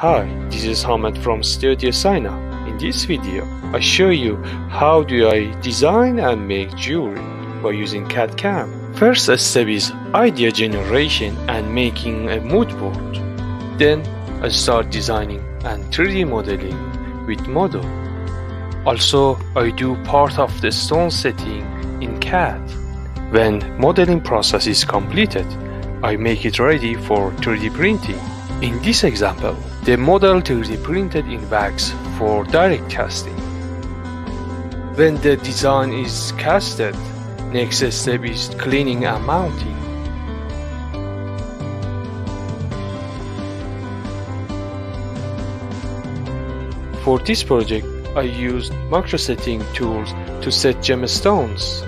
Hi, this is Hamad from Studio Saina. In this video, I show you how do I design and make jewelry by using CAD CAM. First step is idea generation and making a mood board. Then I start designing and 3D modeling with MODO. Also, I do part of the stone setting in CAD. When modeling process is completed, I make it ready for 3D printing. In this example, the model 3D printed in wax for direct casting. When the design is casted, next step is cleaning and mounting. For this project, I used macro setting tools to set gemstones.